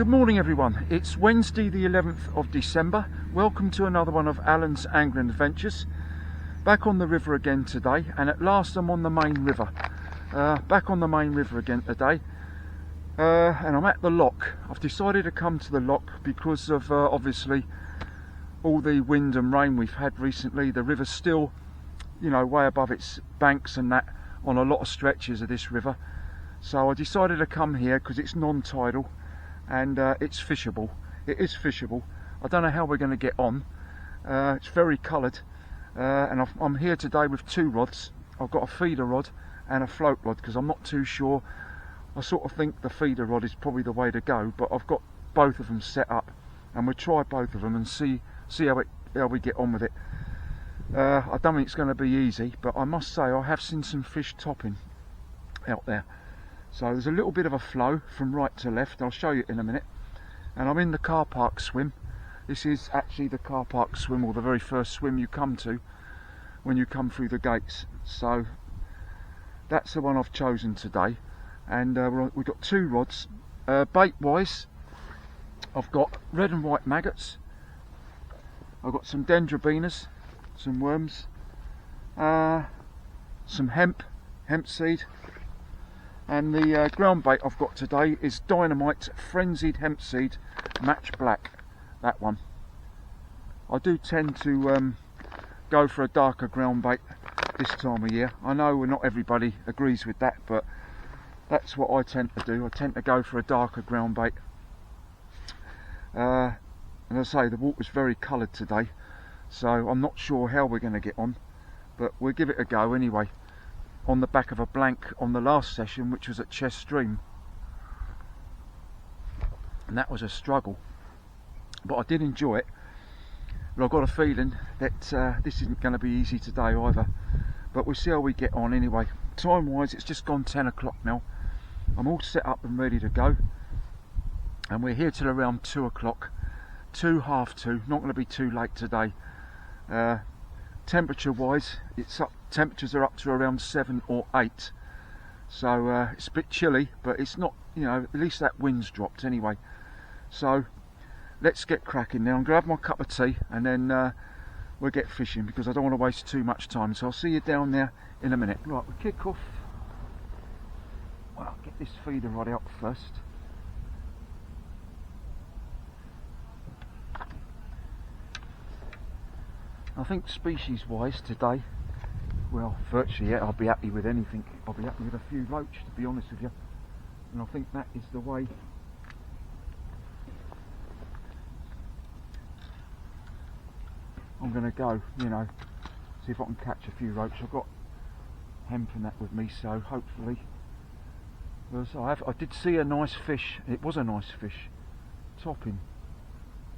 Good morning everyone, it's Wednesday the 11th of December. Welcome to another one of Alan's Angling Adventures. Back on the river again today, and at last I'm on the main river. Back on the main river again today, and I'm at the lock. I've decided to come to the lock because of obviously all the wind and rain we've had recently. The river's still, you know, way above its banks and that on a lot of stretches of this river. So I decided to come here because it's non-tidal and it's fishable. It is fishable. I don't know how we're going to get on. It's very coloured, and I'm here today with two rods. I've got a feeder rod and a float rod because I'm not too sure. I sort of think the feeder rod is probably the way to go, but I've got both of them set up and we'll try both of them and see how we get on with it. I don't think it's going to be easy, but I must say I have seen some fish topping out there. So there's a little bit of a flow from right to left. I'll show you in a minute. And I'm in the car park swim. This is actually the car park swim, or the very first swim you come to when you come through the gates. So that's the one I've chosen today. And we've got two rods. Bait wise, I've got red and white maggots. I've got some dendrobinas, some worms, some hemp seed. And the ground bait I've got today is Dynamite Frenzied Hemp Seed Match Black, that one. I do tend to go for a darker ground bait this time of year. I know not everybody agrees with that, but that's what I tend to do. I tend to go for a darker ground bait. And as I say, the water's very coloured today, so I'm not sure how we're going to get on, but we'll give it a go anyway. On the back of a blank on the last session, which was at Chess Stream, and that was a struggle, but I did enjoy it. But I've got a feeling that this isn't going to be easy today either, but we'll see how we get on anyway. Time wise, it's just gone 10 o'clock now. I'm all set up and ready to go, and we're here till around 2 o'clock, half two. Not going to be too late today. Temperature wise, temperatures are up to around 7 or 8, so it's a bit chilly, but it's not, you know, at least that wind's dropped anyway. So let's get cracking now and grab my cup of tea, and then we'll get fishing because I don't want to waste too much time. So I'll see you down there in a minute. Right, we'll kick off. Well, get this feeder rod out first. I think species wise today, well, virtually I'll be happy with anything. I'll be happy with a few roach, to be honest with you, and I think that is the way I'm going to go, you know, see if I can catch a few roach. I've got hemp and that with me, so hopefully, I did see a nice fish. It was a nice fish, topping,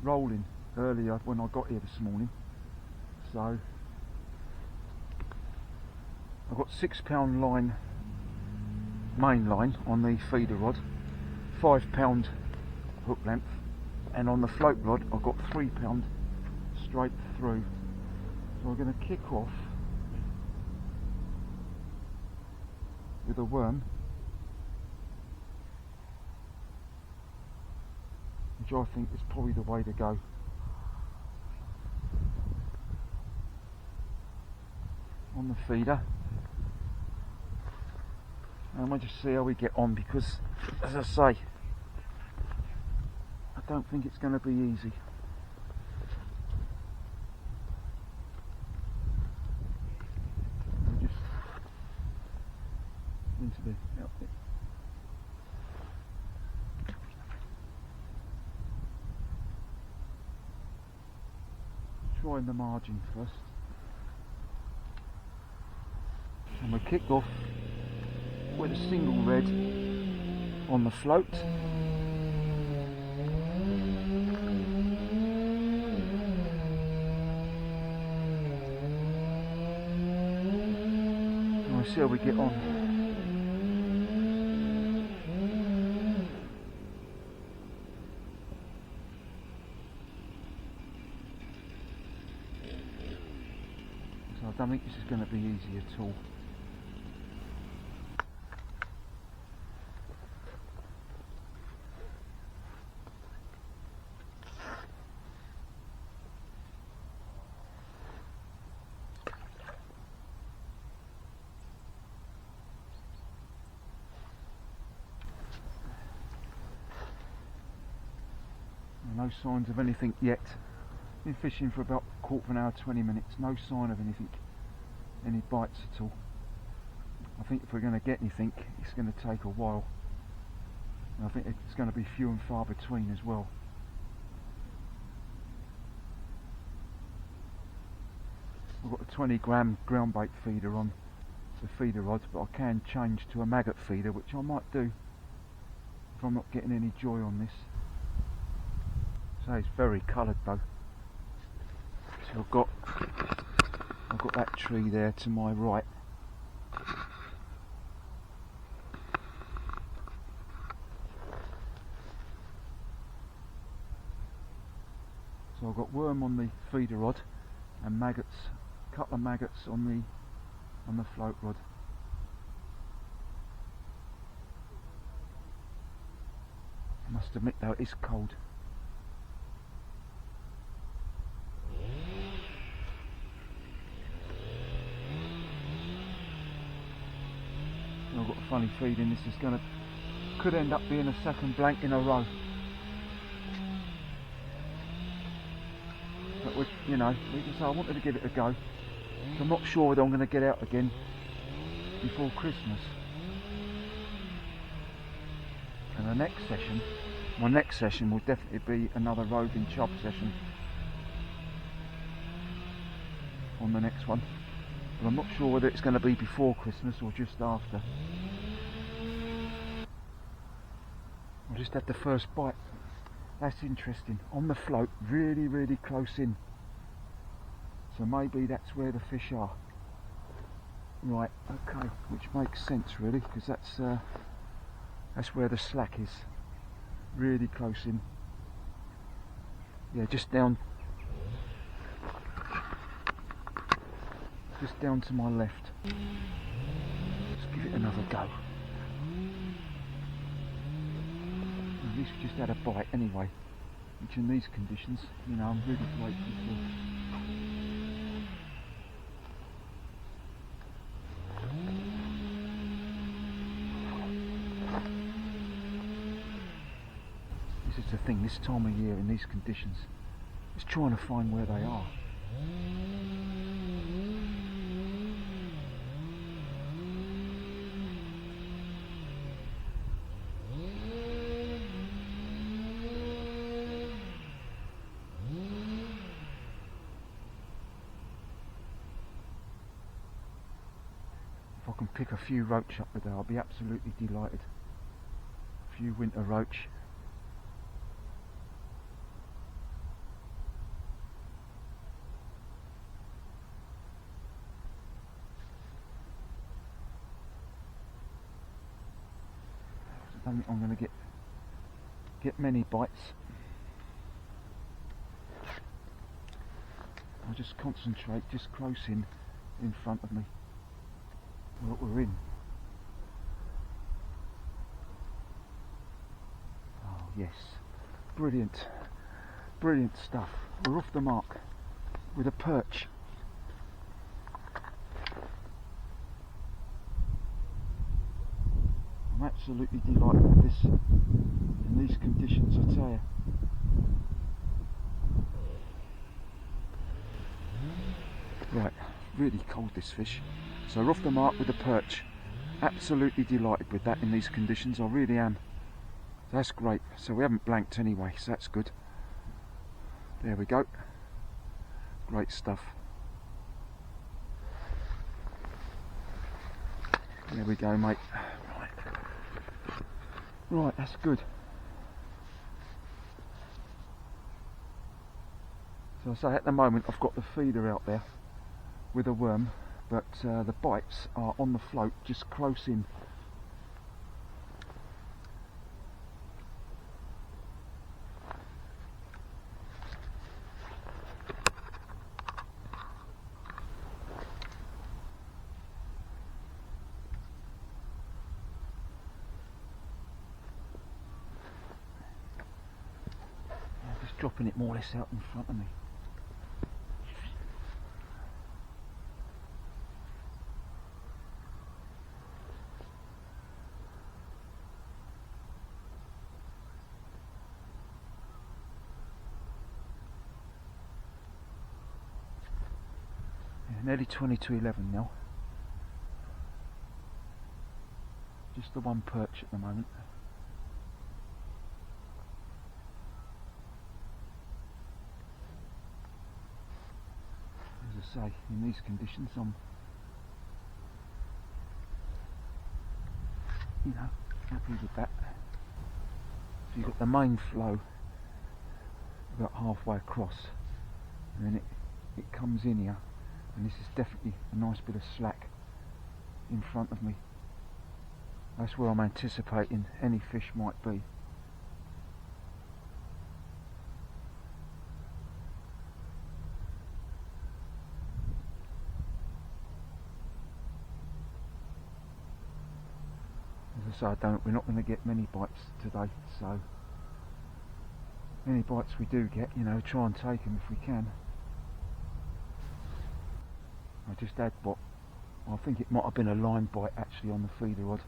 rolling earlier when I got here this morning. So I've got £6 line, main line on the feeder rod, £5 hook length, and on the float rod I've got £3 straight through. So we're going to kick off with a worm, which I think is probably the way to go. On the feeder, and we'll just see how we get on, because as I say, I don't think it's going to be easy. We'll just into the outfit. Trying the margin first. And we kick off with a single red on the float. And we'll see how we get on. So I don't think this is going to be easy at all. No signs of anything yet. Been fishing for about a quarter of an hour, 20 minutes. No sign of anything, any bites at all. I think if we're going to get anything, it's going to take a while. And I think it's going to be few and far between as well. I've got a 20 gram ground bait feeder on the feeder rod, but I can change to a maggot feeder, which I might do if I'm not getting any joy on this. So it's very coloured though. So I've got that tree there to my right. So I've got worm on the feeder rod and maggots, a couple of maggots on the float rod. I must admit though, it is cold. I've got a funny feeling this is could end up being a second blank in a row. But you know, I wanted to give it a go. I'm not sure whether I'm going to get out again before Christmas. And my next session will definitely be another roving chub session on the next one. But I'm not sure whether it's going to be before Christmas or just after. I just had the first bite. That's interesting. On the float, really, really close in. So maybe that's where the fish are. Right, okay, which makes sense really, because that's where the slack is. Really close in. Yeah, just down to my left. Let's give it another go. At least we just had a bite anyway, which in these conditions, you know, I'm really grateful for. This is the thing, this time of year in these conditions, is trying to find where they are. If I can pick a few roach up today, I'll be absolutely delighted. A few winter roach. I don't think I'm going to get many bites. I'll just concentrate just close in front of me. What we're in. Oh yes, brilliant, brilliant stuff. We're off the mark with a perch. I'm absolutely delighted with this in these conditions, I tell you. Right, really cold this fish. So we're off the mark with a perch. Absolutely delighted with that in these conditions, I really am. That's great. So we haven't blanked anyway, so that's good. There we go. Great stuff. There we go, mate. Right, that's good. So I say at the moment I've got the feeder out there with a worm, but the bites are on the float, just close in. Just dropping it more or less out in front of me. nearly 20 to 11 now. Just the one perch at the moment. As I say, in these conditions I'm, you know, happy with that. So you've got the main flow about halfway across, and then it comes in here, and this is definitely a nice bit of slack in front of me. That's where I'm anticipating any fish might be. As I say, we're not going to get many bites today, so any bites we do get, you know, try and take them if we can. I just had what I think it might have been a line bite actually on the feeder rod.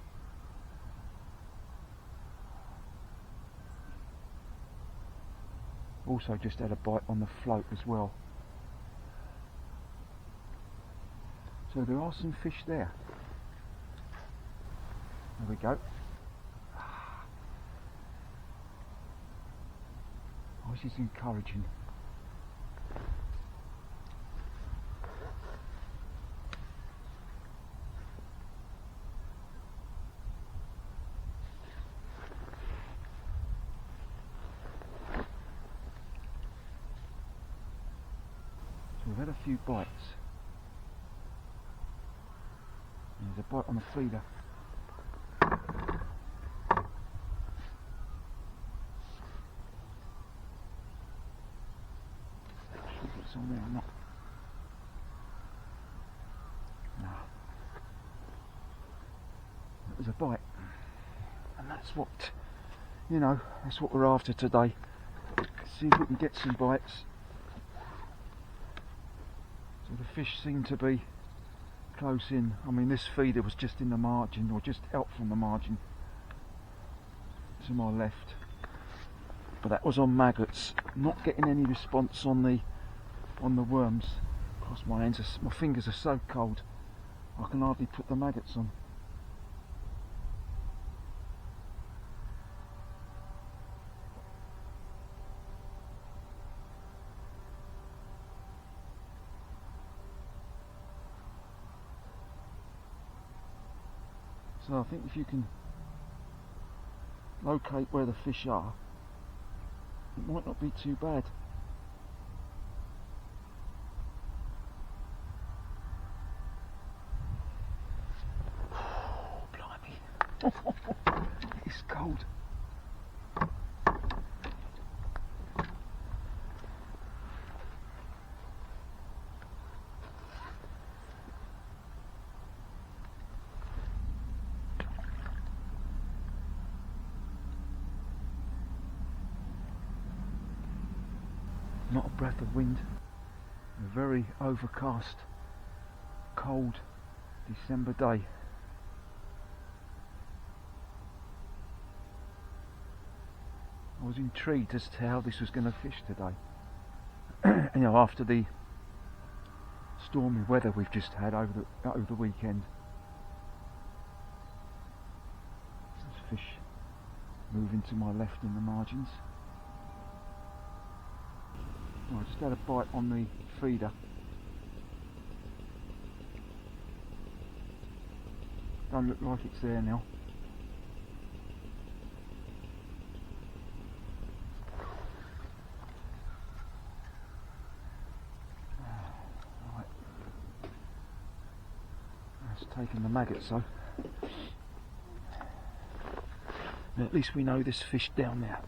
Also just had a bite on the float as well. So there are some fish there. There we go. Oh, this is encouraging. So we've had a few bites. And there's a bite on the feeder. On there or not. No. It was a bite, and that's what, you know, that's what we're after today. See if we can get some bites. So the fish seem to be close in. I mean, this feeder was just in the margin, or just out from the margin to my left, but that was on maggots. Not getting any response on the worms. Cross my hands, my fingers are so cold I can hardly put the maggots on. So I think if you can locate where the fish are, it might not be too bad. It's cold. Not a breath of wind. A very overcast, cold December day. I was intrigued as to how this was going to fish today. You know, after the stormy weather we've just had over the weekend. There's fish moving to my left in the margins. Oh, I just had a bite on the feeder. Don't look like it's there now. Taking the maggots though. And at least we know there's fish down there.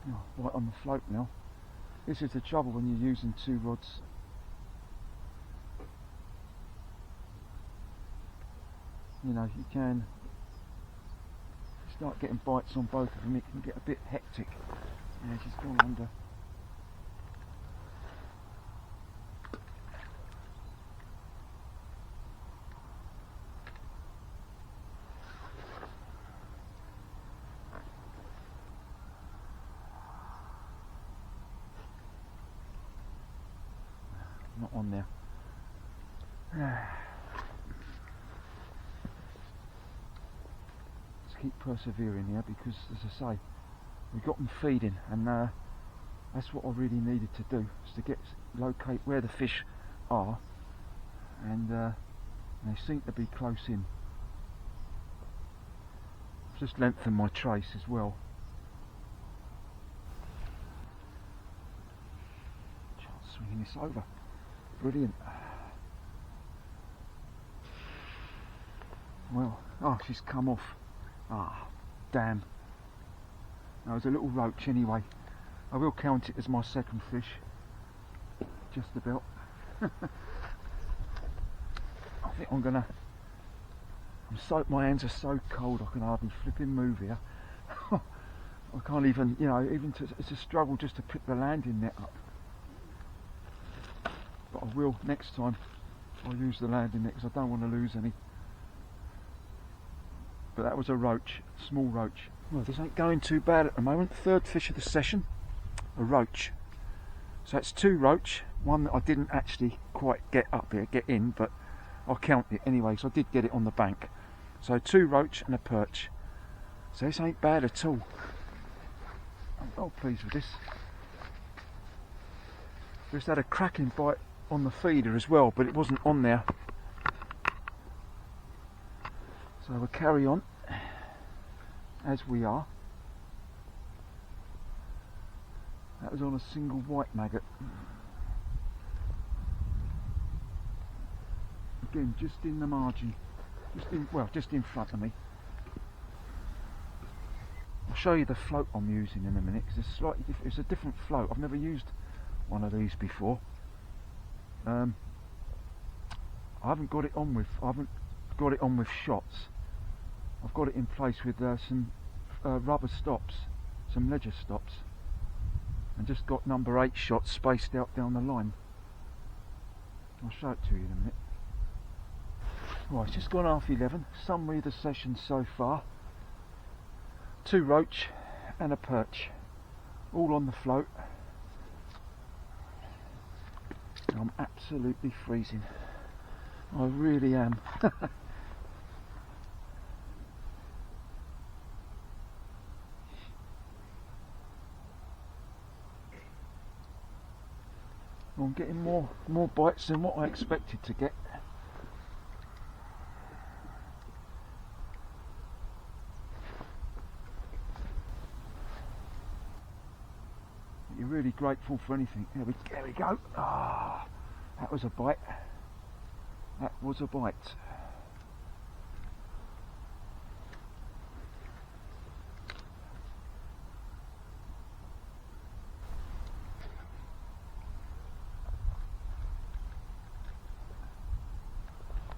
Oh, right on the float now. This is the trouble when you're using two rods. You know, you can start getting bites on both of them, it can get a bit hectic. Yeah, she's gone under. not on there. Let's keep persevering here, because as I say, we got them feeding, and that's what I really needed to do, is to locate where the fish are, and they seem to be close in. I've just lengthened my trace as well. Just swinging this over. Brilliant. Well, oh, she's come off. Ah, damn. That was a little roach anyway. I will count it as my second fish. Just about. I think I'm gonna. My hands are so cold I can hardly flipping move here. I can't even, you know, it's a struggle just to pick the landing net up. But I will next time. I'll use the landing net because I don't want to lose any. But that was a roach, small roach. Well, this ain't going too bad at the moment. Third fish of the session, a roach. So that's 2 roach, one that I didn't actually quite get in, but I'll count it anyway, so I did get it on the bank. So 2 roach and a perch. So this ain't bad at all. I'm well pleased with this. Just had a cracking bite on the feeder as well, but it wasn't on there. So we'll carry on as we are. That was on a single white maggot. Again, just in the margin, just in front of me. I'll show you the float I'm using in a minute, because it's a different float. I've never used one of these before. I haven't got it on with shots. I've got it in place with some rubber stops, some ledger stops, and just got number 8 shots spaced out down the line. I'll show it to you in a minute. Right, it's just gone 11:30. Summary of the session so far: 2 roach and a perch, all on the float. I'm absolutely freezing. I really am. I'm getting more bites than what I expected to get. You're really grateful for anything. There we go. Ah, that was a bite. That was a bite.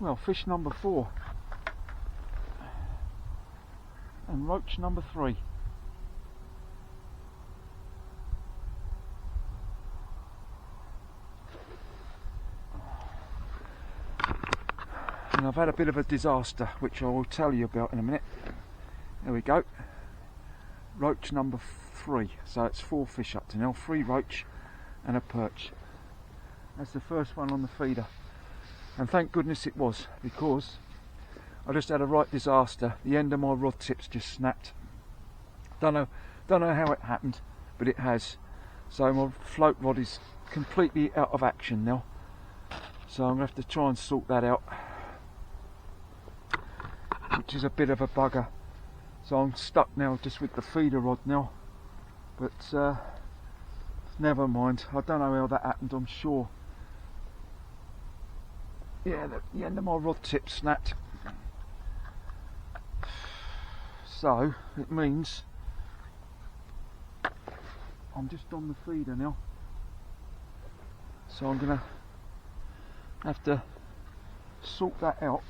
Well, fish number 4 and roach number 3. And I've had a bit of a disaster, which I will tell you about in a minute. There we go. Roach number 3. So it's 4 fish up to now. 3 roach and a perch. That's the first one on the feeder. And thank goodness it was, because I just had a right disaster. The end of my rod tips just snapped. Don't know how it happened, but it has. So my float rod is completely out of action now. So I'm going to have to try and sort that out, which is a bit of a bugger. So I'm stuck now just with the feeder rod now. But never mind. I don't know how that happened, I'm sure. Yeah, the end of my rod tip snapped. So it means I'm just on the feeder now. So I'm gonna have to sort that out.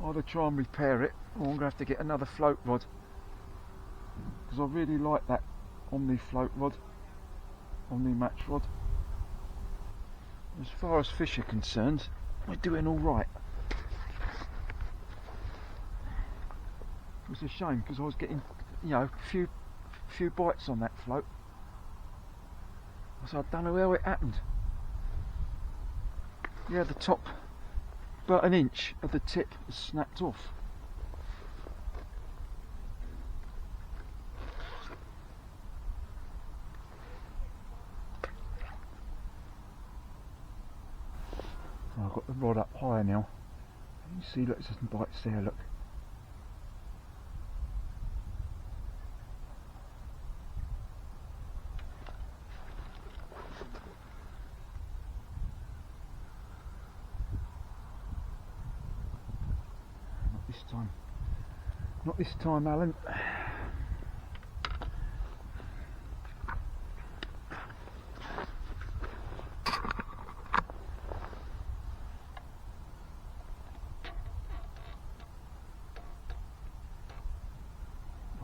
Either try and repair it, or I'm gonna have to get another float rod, because I really like that Omni float rod, Omni match rod. As far as fish are concerned, we're doing all right. It's a shame, because I was getting, you know, a few bites on that float. So I don't know how it happened. Yeah, the top, about an inch of the tip has snapped off. Oh, I've got the rod up higher now. You see, look, there's some bites there, look. Not this time. Not this time, Alan.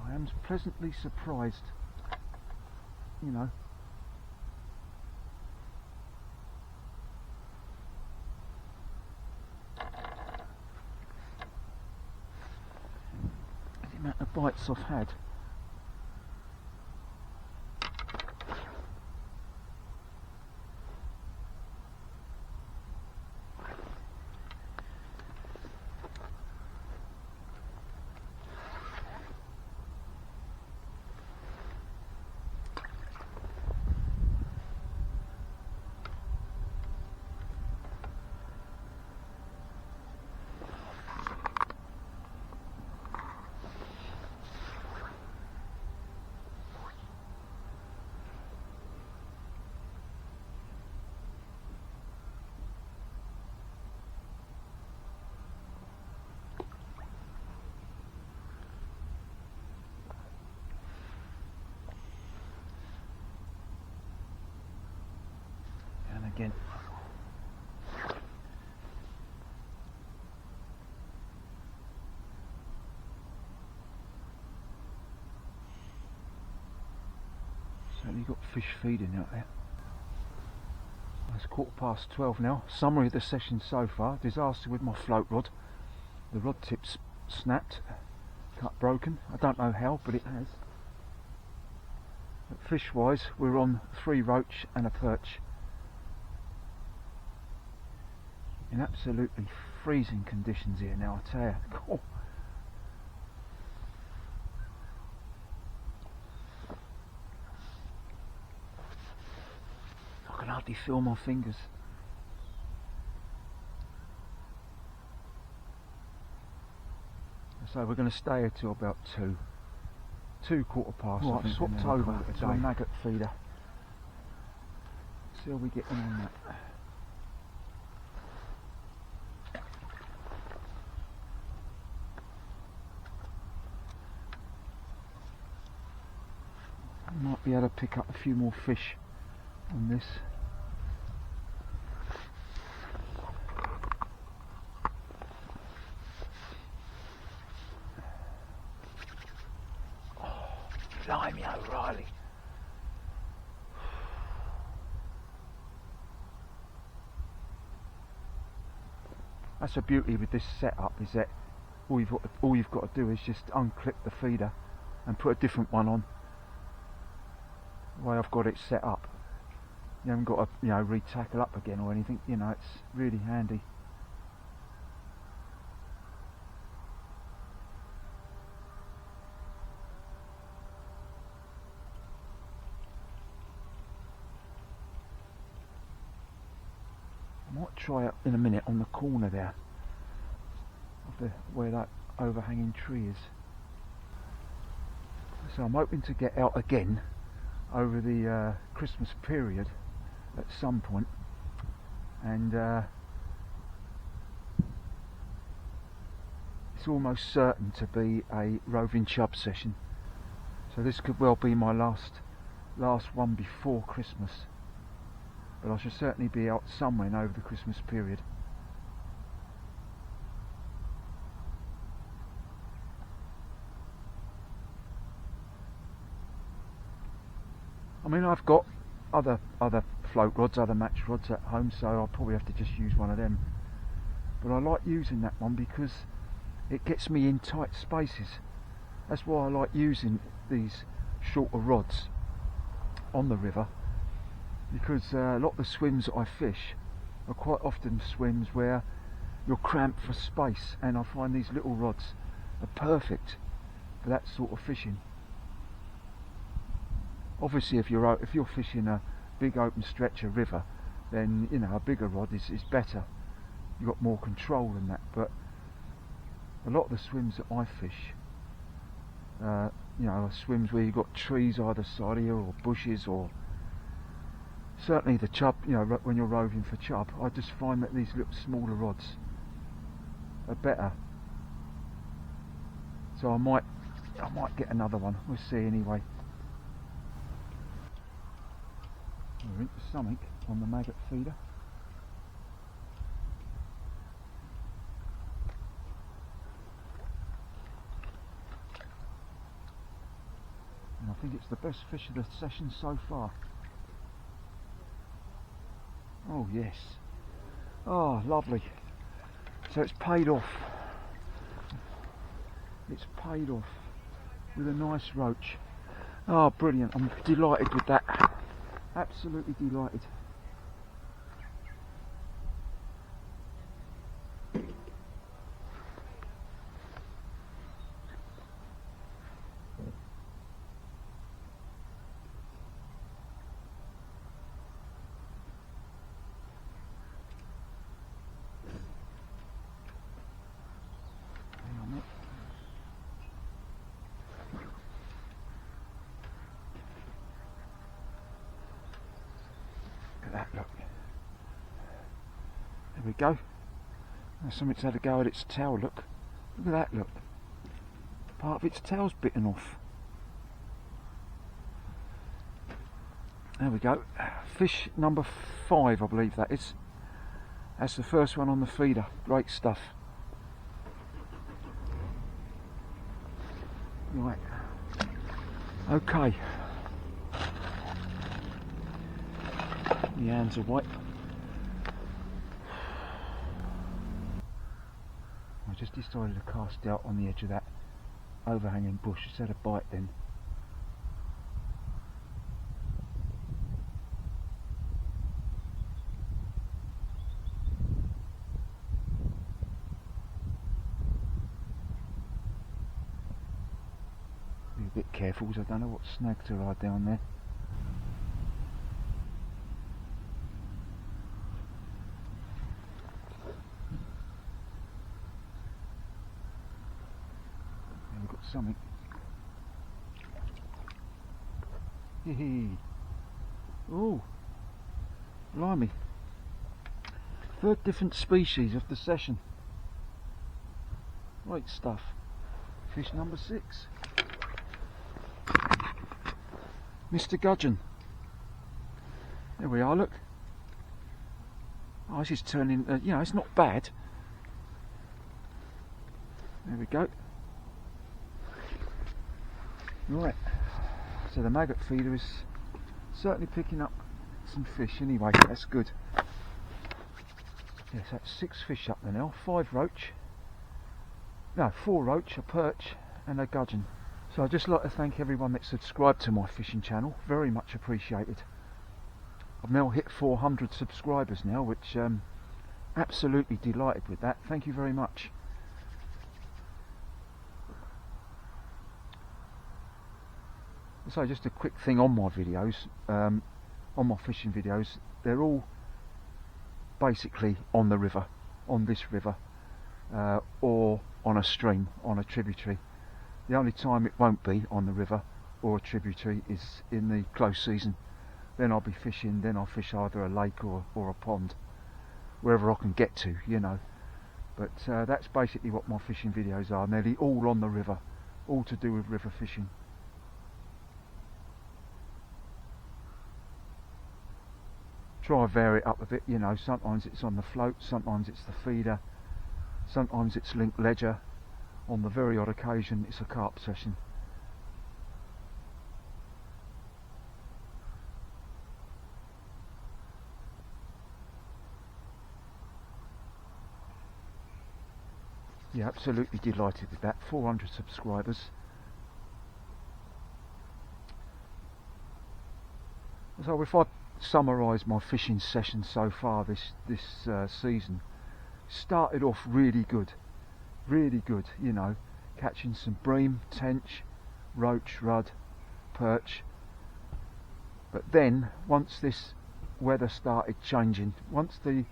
I am pleasantly surprised, you know. The amount of bites I've had. Again. Certainly got fish feeding out there. It's 12:15 now. Summary of the session so far. Disaster with my float rod. The rod tip's snapped, cut broken. I don't know how, but it has. But fish wise, we're on 3 roach and a perch. In absolutely freezing conditions here now, I tell you. Oh. I can hardly feel my fingers. So we're going to stay here till about 2 quarter past. Right, I've swapped over to a maggot feeder. See how we get on that. Might be able to pick up a few more fish on this. Oh, blimey O'Reilly. That's the beauty with this setup, is that all you've got to do is just unclip the feeder and put a different one on. The way I've got it set up, you haven't got to, you know, re-tackle up again or anything. You know, it's really handy. I might try it in a minute on the corner there, of where that overhanging tree is. So I'm hoping to get out again over the Christmas period at some point, and it's almost certain to be a roving chub session, so this could well be my last one before Christmas, but I shall certainly be out somewhere over the Christmas period. I mean, I've got other float rods, other match rods at home, so I'll probably have to just use one of them. But I like using that one because it gets me in tight spaces. That's why I like using these shorter rods on the river, because a lot of the swims that I fish are quite often swims where you're cramped for space, and I find these little rods are perfect for that sort of fishing. Obviously if you're fishing a big open stretch of river, then you know a bigger rod is better. You've got more control in that, but a lot of the swims that I fish, you know, are swims where you've got trees either side of you, or bushes, or certainly the chub, you know, when you're roving for chub, I just find that these little smaller rods are better. So I might get another one, we'll see anyway. We're into something on the maggot feeder. And I think it's the best fish of the session so far. Oh yes. Oh, lovely. So it's paid off. It's paid off with a nice roach. Oh, brilliant. I'm delighted with that. Absolutely delighted. That look, there we go. There's something's had a go at its tail. Look at that, look, part of its tail's bitten off. There we go. Fish number 5, I believe that is. That's the first one on the feeder. Great stuff. Right, okay. The hands are white. I just decided to cast out on the edge of that overhanging bush. It's had a bite then. Be a bit careful because I don't know what snags there are down there. Something. Hee. Oh, blimey. 3rd different species of the session. Great stuff. Fish number 6. Mr. Gudgeon. There we are, look. Oh, this is turning, you know, it's not bad. There we go. Right, so the maggot feeder is certainly picking up some fish anyway, that's good. Yes, that's 6 fish up there now, 5 roach, no, 4 roach, a perch and a gudgeon. So I'd just like to thank everyone that subscribed to my fishing channel, very much appreciated. I've now hit 400 subscribers now, which absolutely delighted with that, thank you very much. So just a quick thing on my videos, on my fishing videos, they're all basically on the river, on this river, or on a stream, on a tributary. The only time it won't be on the river or a tributary is in the close season. Then I'll be fishing, then I'll fish either a lake or a pond, wherever I can get to, you know. But that's basically what my fishing videos are, nearly all on the river, all to do with river fishing. Try and vary it up a bit, you know, sometimes it's on the float, sometimes it's the feeder, sometimes it's linked ledger, on the very odd occasion it's a carp session. Yeah, absolutely delighted with that, 400 subscribers. So if I summarise my fishing session so far this season. Started off really good, you know, catching some bream, tench, roach, rudd, perch. But then once this weather started changing, once the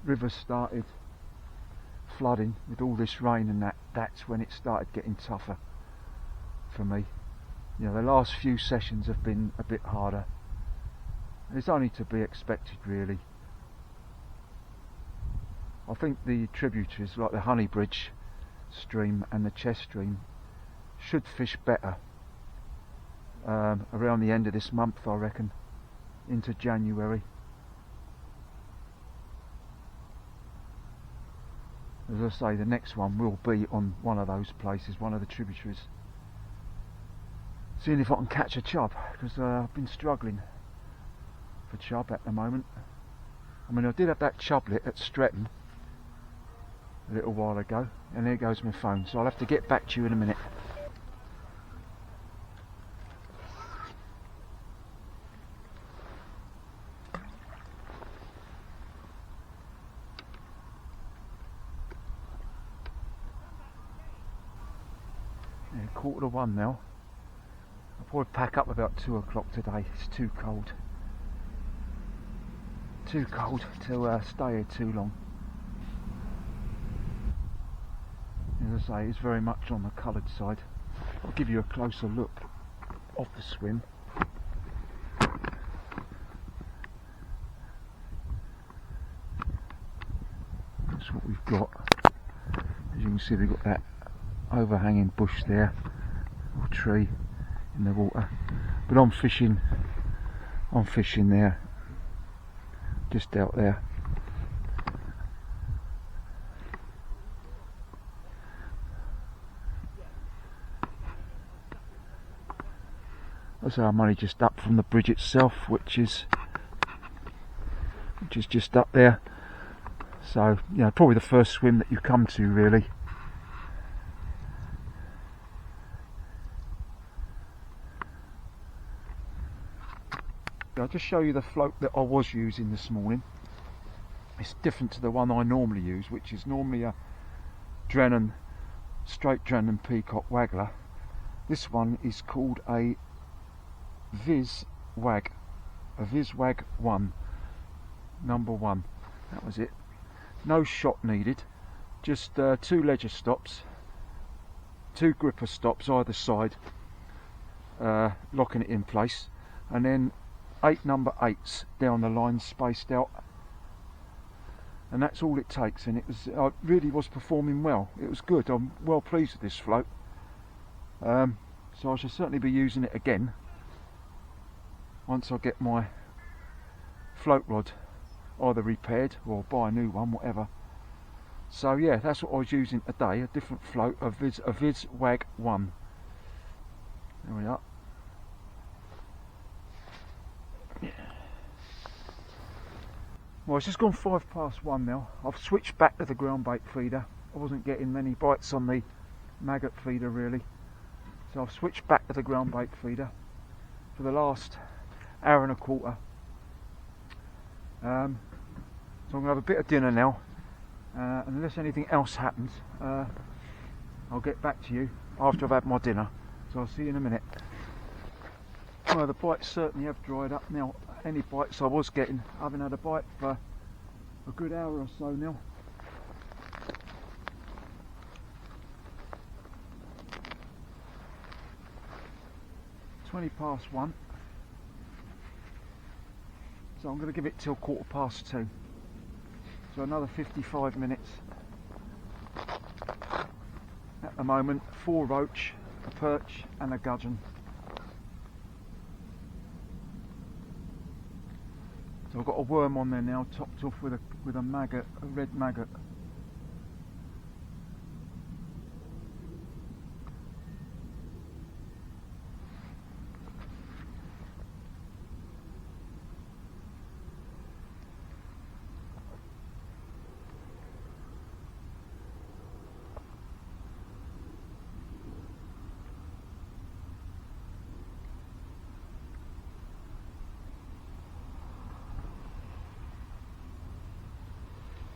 river started flooding with all this rain and that's when it started getting tougher for me. You know, the last few sessions have been a bit harder. It's only to be expected, really. I think the tributaries like the Honeybridge stream and the Chess stream should fish better around the end of this month, I reckon, into January. As I say, the next one will be on one of those places, one of the tributaries. Seeing if I can catch a chub, because I've been struggling for chub at the moment. I mean, I did have that chublet at Stretton a little while ago, and there goes my phone, so I'll have to get back to you in a minute. Yeah, 1:45 now. I'll probably pack up about 2 o'clock today. It's too cold. Too cold to stay here too long. As I say, it's very much on the coloured side. I'll give you a closer look of the swim. That's what we've got. As you can see, we've got that overhanging bush there, or tree in the water. But I'm fishing there, just out there. So I'm only just up from the bridge itself, which is just up there. So, you know, probably the first swim that you come to, really. I'll just show you the float that I was using this morning. It's different to the one I normally use, which is normally a drennan, straight drennan peacock waggler. This one is called a Viz Wag 1, number 1. That was it. No shot needed, just 2 ledger stops, 2 gripper stops either side, locking it in place, and then 8 number 8s down the line, spaced out, and that's all it takes. And I really was performing well. It was good. I'm well pleased with this float, so I shall certainly be using it again once I get my float rod either repaired or buy a new one, whatever. So yeah, that's what I was using today, a different float, a Viz Wag 1. There we are. Yeah. Well, it's just gone 1:05 now. I've switched back to the ground bait feeder. I wasn't getting many bites on the maggot feeder, really, so I've switched back to the ground bait feeder for the last hour and a quarter. So I'm going to have a bit of dinner now, and unless anything else happens, I'll get back to you after I've had my dinner. So I'll see you in a minute. Well, the bites certainly have dried up now. Any bites I was getting, I haven't had a bite for a good hour or so now. (1:20). So I'm going to give it till 2:15. So another 55 minutes. At the moment, 4 roach, a perch and a gudgeon. So I've got a worm on there now, topped off with a maggot, a red maggot.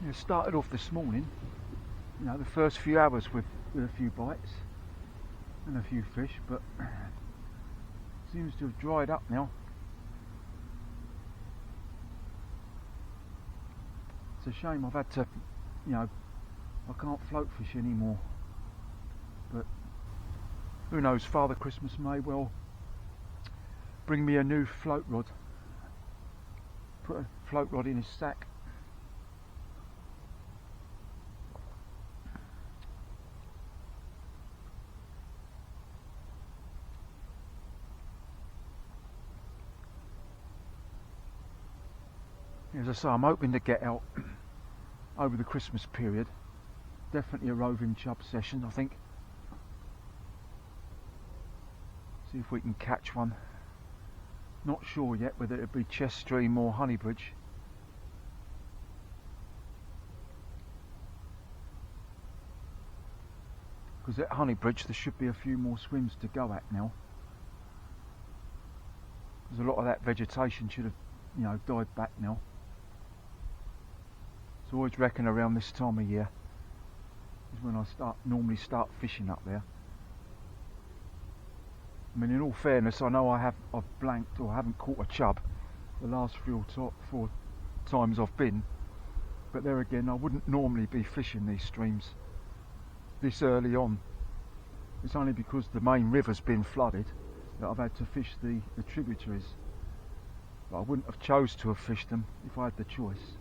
Yeah, started off this morning, you know, the first few hours with a few bites and a few fish, but seems to have dried up now. It's a shame I've had to, you know, I can't float fish anymore, but who knows, Father Christmas may well bring me a new float rod, put a float rod in his sack. As I say, I'm hoping to get out over the Christmas period. Definitely a roving chub session, I think. See if we can catch one. Not sure yet whether it'd be chest stream or honeybridge. Because at honeybridge there should be a few more swims to go at now. Because a lot of that vegetation should have, you know, died back now. I always reckon around this time of year is when I normally start fishing up there. I mean, in all fairness, I know I've blanked or haven't caught a chub the last four times I've been, but there again, I wouldn't normally be fishing these streams this early on. It's only because the main river's been flooded that I've had to fish the tributaries, but I wouldn't have chose to have fished them if I had the choice.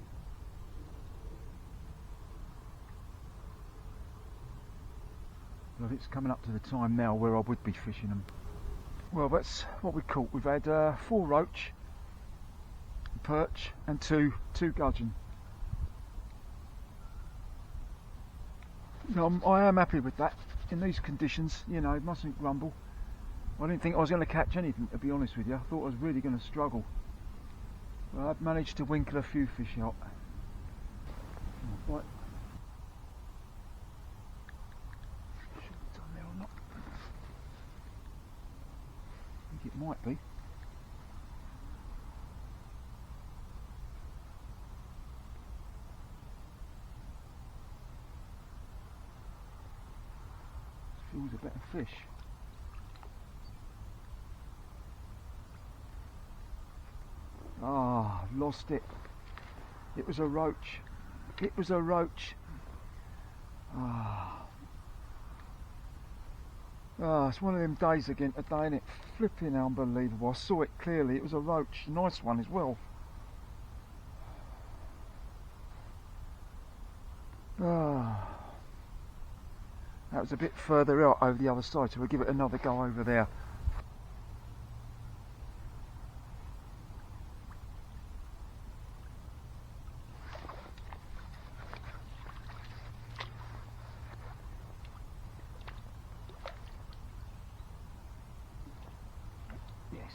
But it's coming up to the time now where I would be fishing them. Well, that's what we caught. We've had 4 roach, perch and two gudgeon. I am happy with that. In these conditions, you know, mustn't grumble. I didn't think I was going to catch anything, to be honest with you. I thought I was really going to struggle. But I've managed to winkle a few fish out. Right. It might be. Feels a better fish. Ah, I've lost it. It was a roach. It was a roach. Ah. Ah, it's one of them days again today, and it flipping unbelievable. I saw it clearly. It was a roach, nice one as well. Ah, that was a bit further out over the other side, so we'll give it another go over there. Yes.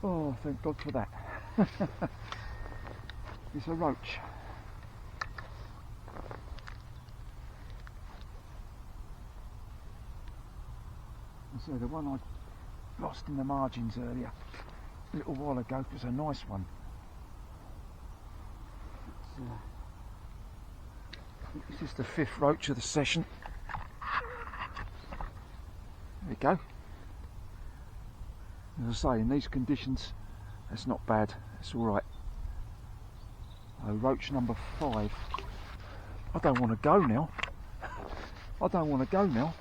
Oh, thank God for that. It's a roach. So the one I lost in the margins earlier, a little while ago, was a nice one. I think this is the 5th roach of the session. There we go. As I say, in these conditions, that's not bad. It's all right. Roach number 5. I don't want to go now. I don't want to go now.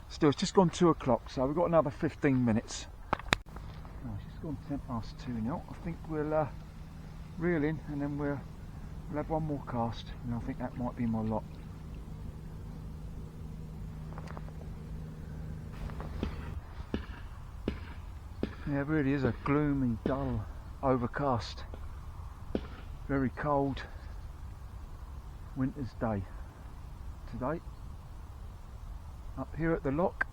Still, it's just gone 2 o'clock, so we've got another 15 minutes. Oh, it's just gone 2:10 now. I think we'll reel in, and then we'll have one more cast, and I think that might be my lot. Yeah, it really is a gloomy, dull, overcast, very cold winter's day today. Up here at the lock,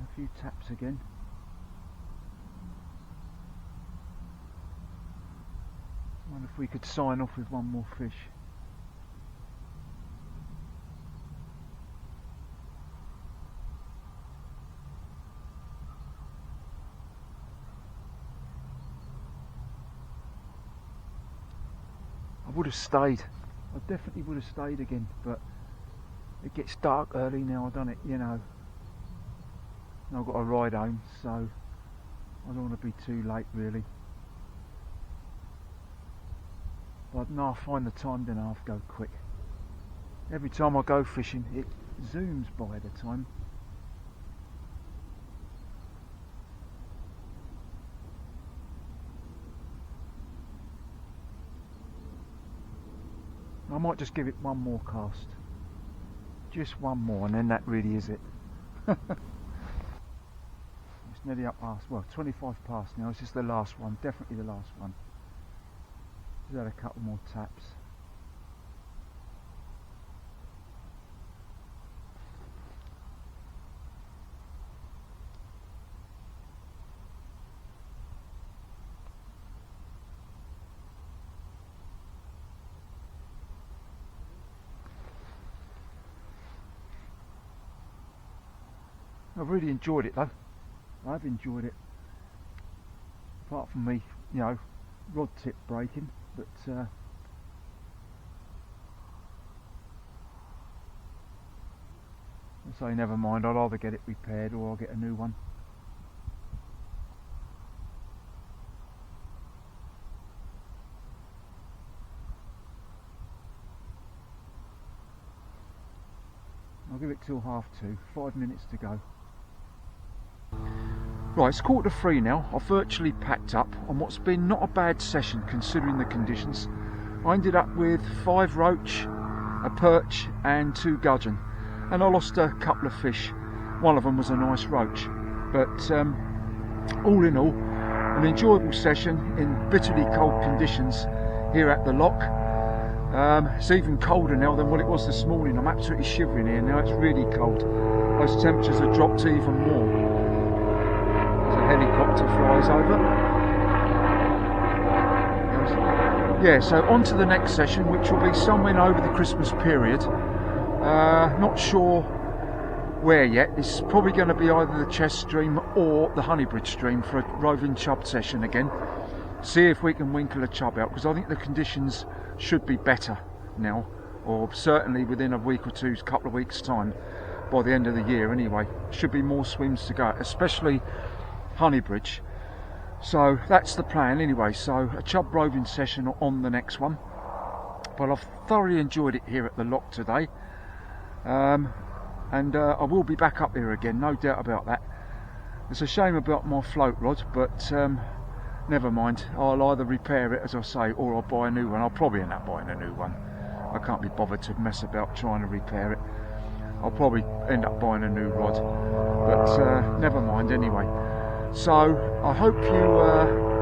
a few taps again. Wonder if we could sign off with one more fish. would have stayed. I definitely would have stayed again, but it gets dark early now, doesn't it, you know. And I've got a ride home, so I don't want to be too late really. But no, I find the time then I have to go quick. Every time I go fishing, it zooms by the time. I might just give it one more cast. Just one more, and then that really is it. It's nearly up past, well, 25 past now. This is the last one, definitely the last one. Just had a couple more taps. I've really enjoyed it though. I've enjoyed it. Apart from me, you know, rod tip breaking, but I say never mind, I'll either get it repaired or I'll get a new one. I'll give it till 2:30, 5 minutes to go. Right, it's 2:45 now. I've virtually packed up on what's been not a bad session considering the conditions. I ended up with 5 roach, a perch and 2 gudgeon, and I lost a couple of fish. One of them was a nice roach, but all in all, an enjoyable session in bitterly cold conditions here at the lock. It's even colder now than what it was this morning. I'm absolutely shivering here now. It's really cold. Those temperatures have dropped even more. Helicopter flies over. Yeah, so on to the next session, which will be somewhere over the Christmas period. Not sure where yet. It's probably going to be either the Chess stream or the Honeybridge stream for a roving chub session again. See if we can winkle a chub out, because I think the conditions should be better now, or certainly within a week or two, couple of weeks time, by the end of the year anyway. Should be more swims to go, especially Honeybridge. So that's the plan anyway. So a chub roving session on the next one, but I've thoroughly enjoyed it here at the lock today, and I will be back up here again, no doubt about that. It's a shame about my float rod, but never mind. I'll either repair it, as I say, or I'll buy a new one. I'll probably end up buying a new one. I can't be bothered to mess about trying to repair it. I'll probably end up buying a new rod, but never mind anyway. So I hope you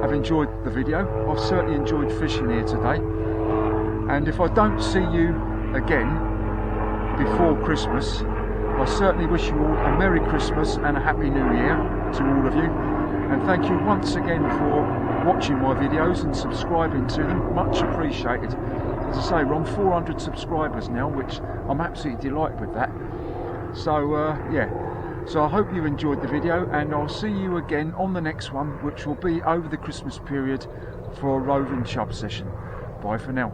have enjoyed the video. I've certainly enjoyed fishing here today, and if I don't see you again before Christmas, I certainly wish you all a Merry Christmas and a Happy New Year to all of you, and thank you once again for watching my videos and subscribing to them. Much appreciated. As I say, we're on 400 subscribers now, which I'm absolutely delighted with that. So yeah. So I hope you enjoyed the video, and I'll see you again on the next one, which will be over the Christmas period for a roving chub session. Bye for now.